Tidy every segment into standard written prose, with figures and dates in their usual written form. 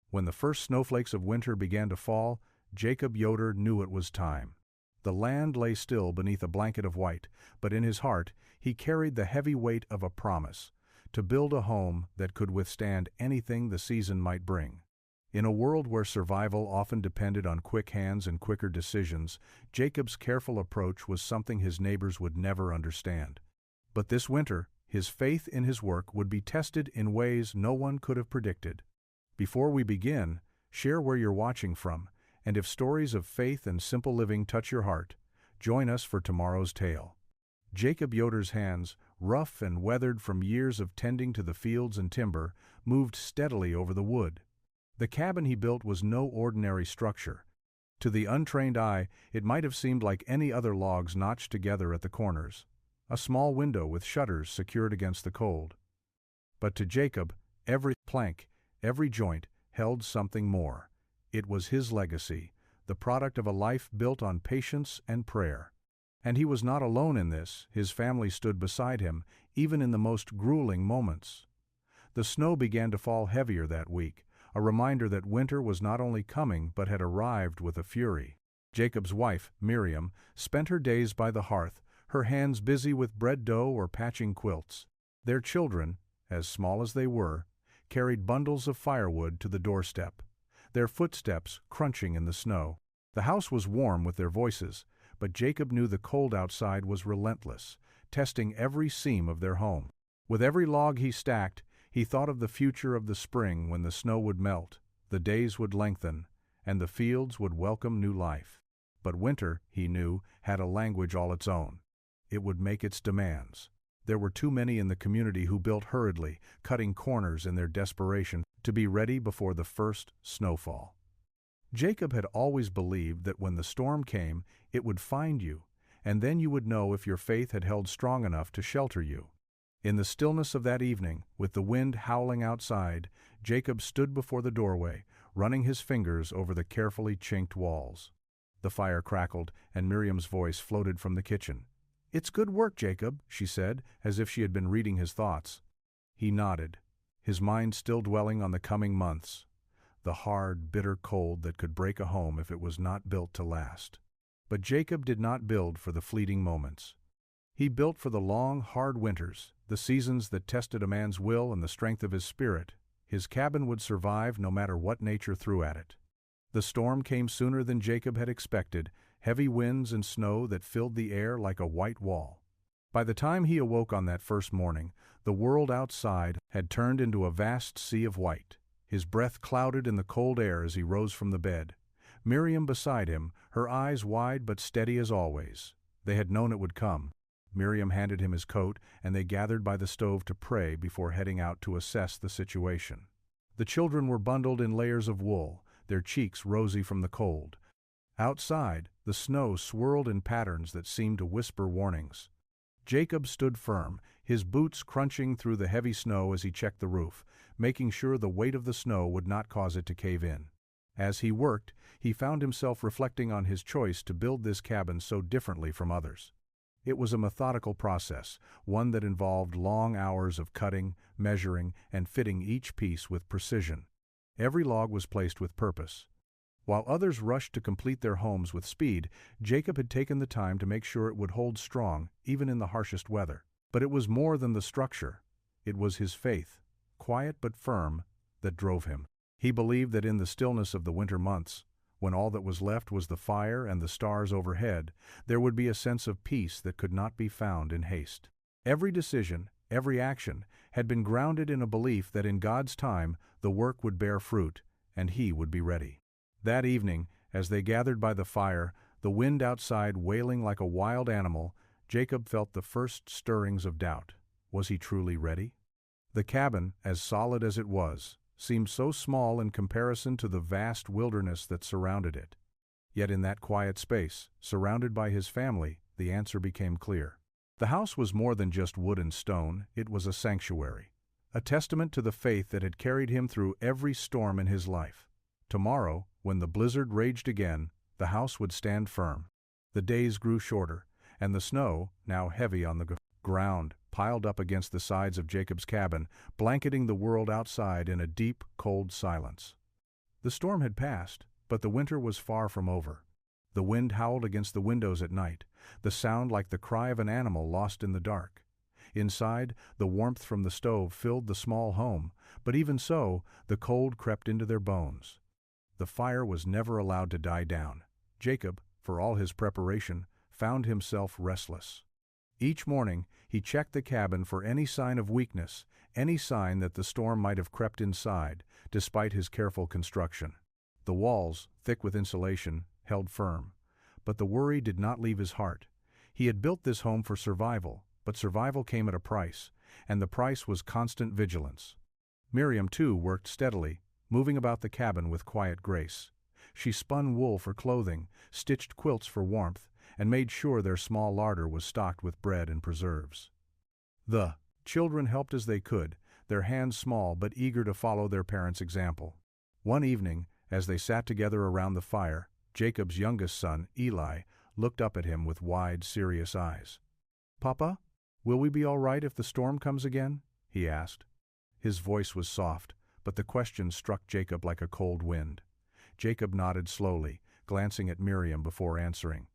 When the first snowflakes of winter began to fall, Jacob Yoder knew it was time. The land lay still beneath a blanket of white, but in his heart he carried the heavy weight of a promise to build a home that could withstand anything the season might bring. In a world where survival often depended on quick hands and quicker decisions, Jacob's careful approach was something his neighbors would never understand. But this winter, his faith in his work would be tested in ways no one could have predicted. Before we begin, share where you're watching from, and if stories of faith and simple living touch your heart, join us for tomorrow's tale. Jacob Yoder's hands, rough and weathered from years of tending to the fields and timber, moved steadily over the wood. The cabin he built was no ordinary structure. To the untrained eye, it might have seemed like any other logs notched together at the corners, a small window with shutters secured against the cold. But to Jacob, every plank, every joint, held something more. It was his legacy, the product of a life built on patience and prayer. And he was not alone in this. His family stood beside him, even in the most grueling moments. The snow began to fall heavier that week, a reminder that winter was not only coming but had arrived with a fury. Jacob's wife, Miriam, spent her days by the hearth, her hands busy with bread dough or patching quilts. Their children, as small as they were, carried bundles of firewood to the doorstep, their footsteps crunching in the snow. The house was warm with their voices, but Jacob knew the cold outside was relentless, testing every seam of their home. With every log he stacked, he thought of the future of the spring when the snow would melt, the days would lengthen, and the fields would welcome new life. But winter, he knew, had a language all its own. It would make its demands. There were too many in the community who built hurriedly, cutting corners in their desperation to be ready before the first snowfall. Jacob had always believed that when the storm came, it would find you, and then you would know if your faith had held strong enough to shelter you. In the stillness of that evening, with the wind howling outside, Jacob stood before the doorway, running his fingers over the carefully chinked walls. The fire crackled, and Miriam's voice floated from the kitchen. "It's good work, Jacob," she said, as if she had been reading his thoughts. He nodded, his mind still dwelling on the coming months, the hard, bitter cold that could break a home if it was not built to last. But Jacob did not build for the fleeting moments. He built for the long, hard winters, the seasons that tested a man's will and the strength of his spirit. His cabin would survive no matter what nature threw at it. The storm came sooner than Jacob had expected, heavy winds and snow that filled the air like a white wall. By the time he awoke on that first morning, the world outside had turned into a vast sea of white. His breath clouded in the cold air as he rose from the bed. Miriam beside him, her eyes wide but steady as always. They had known it would come. Miriam handed him his coat, and they gathered by the stove to pray before heading out to assess the situation. The children were bundled in layers of wool, their cheeks rosy from the cold. Outside, the snow swirled in patterns that seemed to whisper warnings. Jacob stood firm, his boots crunching through the heavy snow as he checked the roof, making sure the weight of the snow would not cause it to cave in. As he worked, he found himself reflecting on his choice to build this cabin so differently from others. It was a methodical process, one that involved long hours of cutting, measuring, and fitting each piece with precision. Every log was placed with purpose. While others rushed to complete their homes with speed, Jacob had taken the time to make sure it would hold strong, even in the harshest weather. But it was more than the structure. It was his faith, quiet but firm, that drove him. He believed that in the stillness of the winter months, when all that was left was the fire and the stars overhead, there would be a sense of peace that could not be found in haste. Every decision, every action, had been grounded in a belief that in God's time the work would bear fruit, and he would be ready. That evening, as they gathered by the fire, the wind outside wailing like a wild animal, Jacob felt the first stirrings of doubt. Was he truly ready? The cabin, as solid as it was, seemed so small in comparison to the vast wilderness that surrounded it. Yet in that quiet space, surrounded by his family, the answer became clear. The house was more than just wood and stone, it was a sanctuary, a testament to the faith that had carried him through every storm in his life. Tomorrow, when the blizzard raged again, the house would stand firm. The days grew shorter, and the snow, now heavy on the ground, piled up against the sides of Jacob's cabin, blanketing the world outside in a deep, cold silence. The storm had passed, but the winter was far from over. The wind howled against the windows at night, the sound like the cry of an animal lost in the dark. Inside, the warmth from the stove filled the small home, but even so, the cold crept into their bones. The fire was never allowed to die down. Jacob, for all his preparation, found himself restless. Each morning, he checked the cabin for any sign of weakness, any sign that the storm might have crept inside, despite his careful construction. The walls, thick with insulation, held firm. But the worry did not leave his heart. He had built this home for survival, but survival came at a price, and the price was constant vigilance. Miriam, too, worked steadily, moving about the cabin with quiet grace. She spun wool for clothing, stitched quilts for warmth, and made sure their small larder was stocked with bread and preserves. The children helped as they could, their hands small but eager to follow their parents' example. One evening, as they sat together around the fire, Jacob's youngest son, Eli, looked up at him with wide, serious eyes. "Papa, will we be all right if the storm comes again?" he asked. His voice was soft, but the question struck Jacob like a cold wind. Jacob nodded slowly, glancing at Miriam before answering.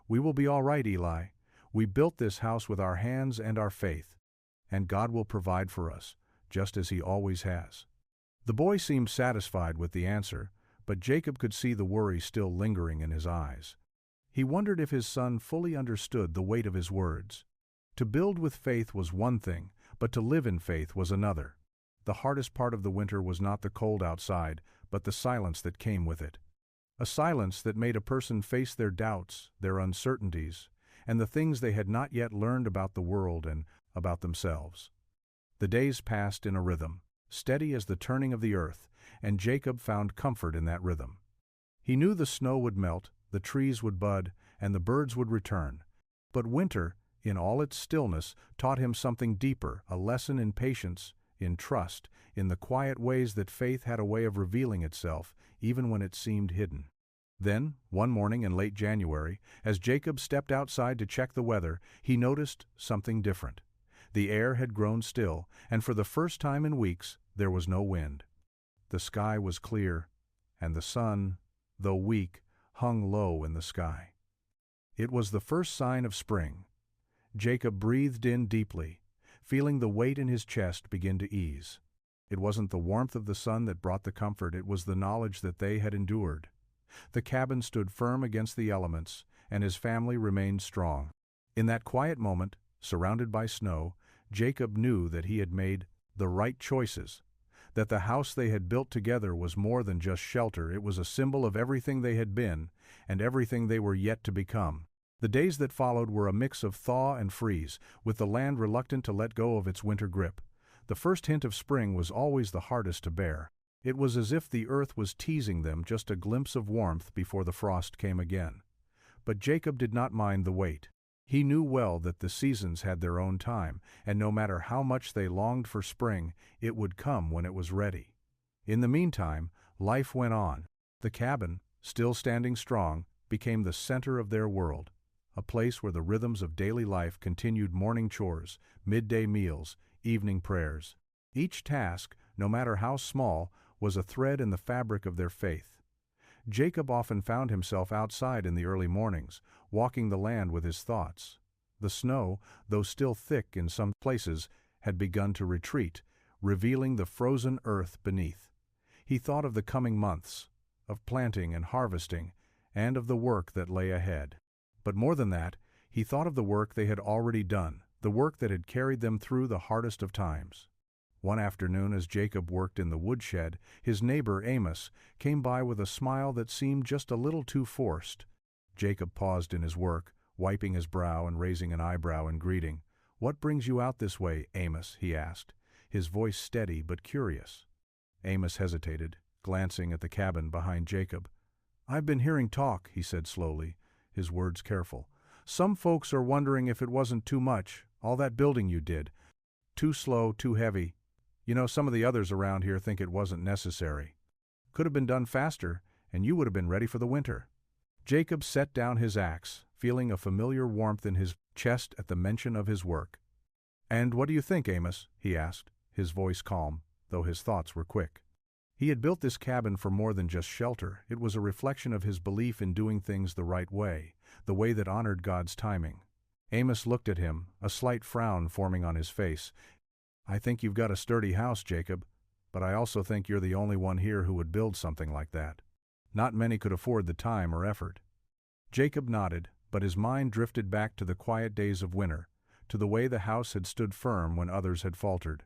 "We will be all right, Eli. We built this house with our hands and our faith, and God will provide for us, just as He always has." The boy seemed satisfied with the answer, but Jacob could see the worry still lingering in his eyes. He wondered if his son fully understood the weight of his words. To build with faith was one thing, but to live in faith was another. The hardest part of the winter was not the cold outside, but the silence that came with it. A silence that made a person face their doubts, their uncertainties, and the things they had not yet learned about the world and about themselves. The days passed in a rhythm, steady as the turning of the earth, and Jacob found comfort in that rhythm. He knew the snow would melt, the trees would bud, and the birds would return. But winter, in all its stillness, taught him something deeper, a lesson in patience, in trust, in the quiet ways that faith had a way of revealing itself, even when it seemed hidden. Then, one morning in late January, as Jacob stepped outside to check the weather, he noticed something different. The air had grown still, and for the first time in weeks, there was no wind. The sky was clear, and the sun, though weak, hung low in the sky. It was the first sign of spring. Jacob breathed in deeply, feeling the weight in his chest begin to ease. It wasn't the warmth of the sun that brought the comfort, it was the knowledge that they had endured. The cabin stood firm against the elements, and his family remained strong. In that quiet moment, surrounded by snow, Jacob knew that he had made the right choices, that the house they had built together was more than just shelter, it was a symbol of everything they had been, and everything they were yet to become. The days that followed were a mix of thaw and freeze, with the land reluctant to let go of its winter grip. The first hint of spring was always the hardest to bear. It was as if the earth was teasing them just a glimpse of warmth before the frost came again. But Jacob did not mind the wait. He knew well that the seasons had their own time, and no matter how much they longed for spring, it would come when it was ready. In the meantime, life went on. The cabin, still standing strong, became the center of their world, a place where the rhythms of daily life continued: morning chores, midday meals, evening prayers. Each task, no matter how small, was a thread in the fabric of their faith. Jacob often found himself outside in the early mornings, walking the land with his thoughts. The snow, though still thick in some places, had begun to retreat, revealing the frozen earth beneath. He thought of the coming months, of planting and harvesting, and of the work that lay ahead. But more than that, he thought of the work they had already done, the work that had carried them through the hardest of times. One afternoon, as Jacob worked in the woodshed, his neighbor Amos came by with a smile that seemed just a little too forced. Jacob paused in his work, wiping his brow and raising an eyebrow in greeting. "What brings you out this way, Amos?" he asked, his voice steady but curious. Amos hesitated, glancing at the cabin behind Jacob. "I've been hearing talk," he said slowly, his words careful. "Some folks are wondering if it wasn't too much, all that building you did. Too slow, too heavy. You know, some of the others around here think it wasn't necessary. Could have been done faster, and you would have been ready for the winter." Jacob set down his axe, feeling a familiar warmth in his chest at the mention of his work. "And what do you think, Amos?" he asked, his voice calm, though his thoughts were quick. He had built this cabin for more than just shelter. It was a reflection of his belief in doing things the right way, the way that honored God's timing. Amos looked at him, a slight frown forming on his face. "I think you've got a sturdy house, Jacob, but I also think you're the only one here who would build something like that. Not many could afford the time or effort." Jacob nodded, but his mind drifted back to the quiet days of winter, to the way the house had stood firm when others had faltered.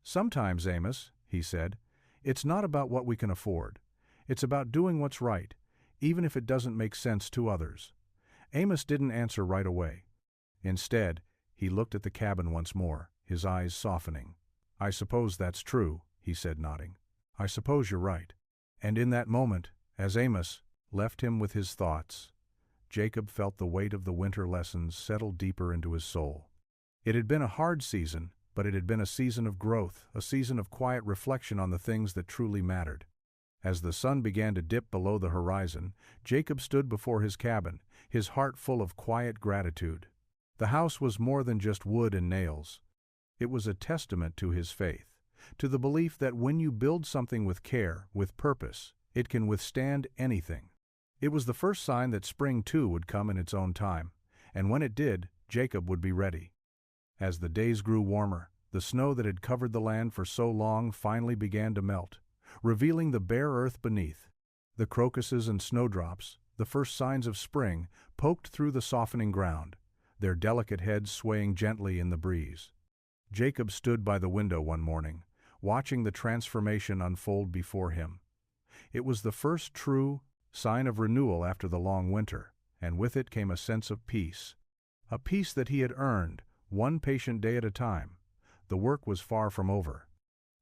"Sometimes, Amos," he said, "it's not about what we can afford. It's about doing what's right, even if it doesn't make sense to others." Amos didn't answer right away. Instead, he looked at the cabin once more, his eyes softening. "I suppose that's true," he said, nodding. "I suppose you're right." And in that moment, as Amos left him with his thoughts, Jacob felt the weight of the winter lessons settle deeper into his soul. It had been a hard season, but it had been a season of growth, a season of quiet reflection on the things that truly mattered. As the sun began to dip below the horizon, Jacob stood before his cabin, his heart full of quiet gratitude. The house was more than just wood and nails. It was a testament to his faith, to the belief that when you build something with care, with purpose, it can withstand anything. It was the first sign that spring too would come in its own time, and when it did, Jacob would be ready. As the days grew warmer, the snow that had covered the land for so long finally began to melt, revealing the bare earth beneath. The crocuses and snowdrops, the first signs of spring, poked through the softening ground, their delicate heads swaying gently in the breeze. Jacob stood by the window one morning, watching the transformation unfold before him. It was the first true sign of renewal after the long winter, and with it came a sense of peace. A peace that he had earned, one patient day at a time. The work was far from over.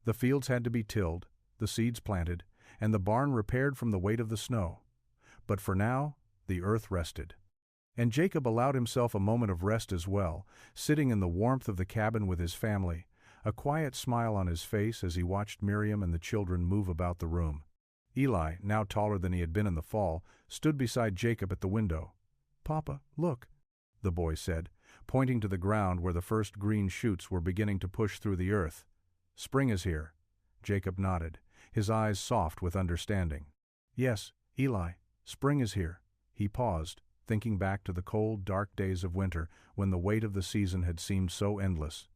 The fields had to be tilled, the seeds planted, and the barn repaired from the weight of the snow. But for now, the earth rested. And Jacob allowed himself a moment of rest as well, sitting in the warmth of the cabin with his family, a quiet smile on his face as he watched Miriam and the children move about the room. Eli, now taller than he had been in the fall, stood beside Jacob at the window. "Papa, look," the boy said, pointing to the ground where the first green shoots were beginning to push through the earth. "Spring is here." Jacob nodded, his eyes soft with understanding. "Yes, Eli, spring is here." He paused, thinking back to the cold, dark days of winter when the weight of the season had seemed so endless.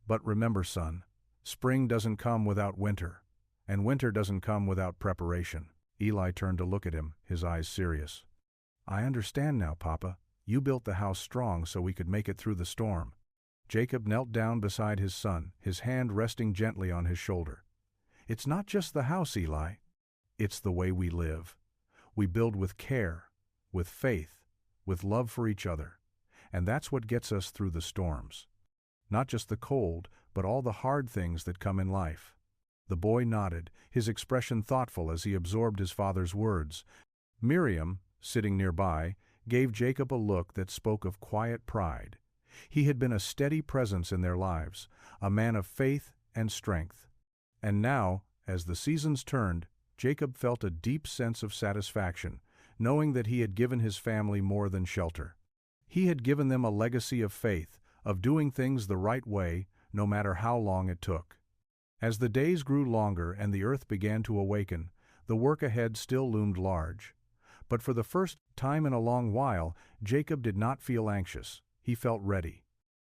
"But remember, son, spring doesn't come without winter, and winter doesn't come without preparation." Eli turned to look at him, his eyes serious. "I understand now, Papa. You built the house strong so we could make it through the storm." Jacob knelt down beside his son, his hand resting gently on his shoulder. "It's not just the house, Eli. It's the way we live. We build with care, with faith, with love for each other, and that's what gets us through the storms. Not just the cold, but all the hard things that come in life." The boy nodded, his expression thoughtful as he absorbed his father's words. Miriam, sitting nearby, gave Jacob a look that spoke of quiet pride. He had been a steady presence in their lives, a man of faith and strength. And now, as the seasons turned, Jacob felt a deep sense of satisfaction, knowing that he had given his family more than shelter. He had given them a legacy of faith, of doing things the right way, no matter how long it took. As the days grew longer and the earth began to awaken, the work ahead still loomed large. But for the first time in a long while, Jacob did not feel anxious. He felt ready.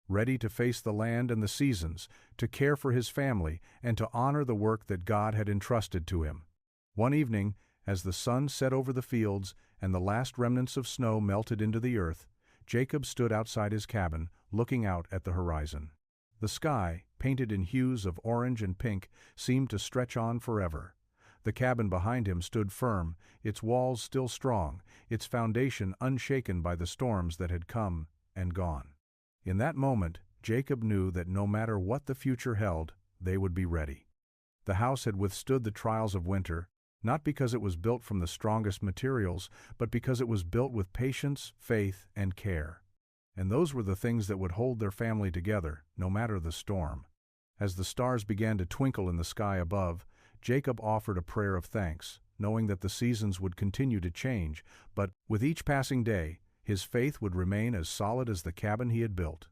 Ready to face the land and the seasons, to care for his family, and to honor the work that God had entrusted to him. One evening, as the sun set over the fields and the last remnants of snow melted into the earth, Jacob stood outside his cabin, looking out at the horizon. The sky, painted in hues of orange and pink, seemed to stretch on forever. The cabin behind him stood firm, its walls still strong, its foundation unshaken by the storms that had come and gone. In that moment, Jacob knew that no matter what the future held, they would be ready. The house had withstood the trials of winter, not because it was built from the strongest materials, but because it was built with patience, faith, and care. And those were the things that would hold their family together, no matter the storm. As the stars began to twinkle in the sky above, Jacob offered a prayer of thanks, knowing that the seasons would continue to change, but with each passing day, his faith would remain as solid as the cabin he had built.